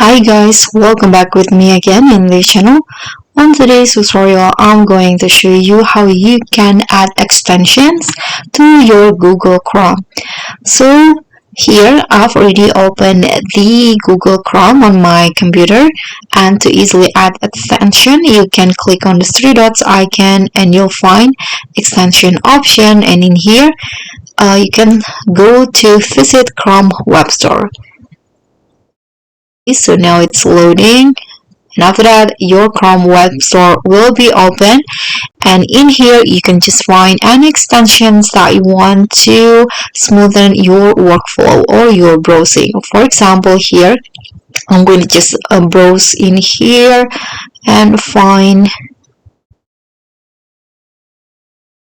Hi guys, welcome back with me again in this channel. On today's tutorial, I'm going to show you how you can add extensions to your Google Chrome. So here I've already opened the Google Chrome on my computer, and to easily add extension you can click on the three dots icon and you'll find extension option, and in here you can go to visit Chrome Web Store. So now it's loading, and after that your Chrome web store will be open, and in here you can just find any extensions that you want to smoothen your workflow or your browsing. For example, here I'm going to just browse in here and find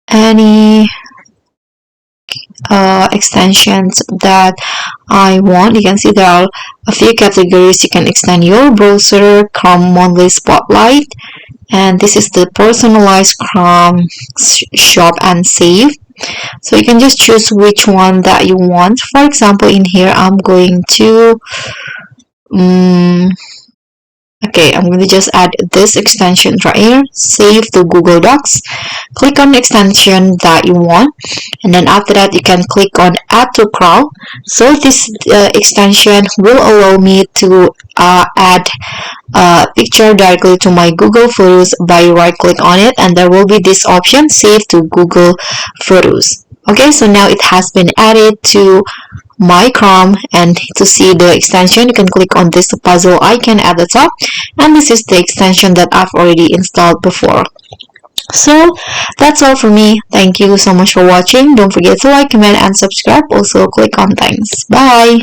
any extensions that I want. You can see there are a few categories. You can extend your browser, Chrome Monthly Spotlight, and this is the personalized Chrome shop and save. So you can just choose which one that you want. For example, in here I'm going to I'm going to just add this extension right here, save to Google Docs. Click on the extension that you want, and then after that you can click on add to Chrome. So this extension will allow me to add a picture directly to my Google Photos by right click on it, and there will be this option, save to Google Photos. Okay, so now it has been added to my Chrome, and to see the extension you can click on this puzzle icon at the top, and this is the extension that I've already installed before. So that's all for me. Thank you so much for watching. Don't forget to like, comment, and subscribe. Also click on thanks. Bye.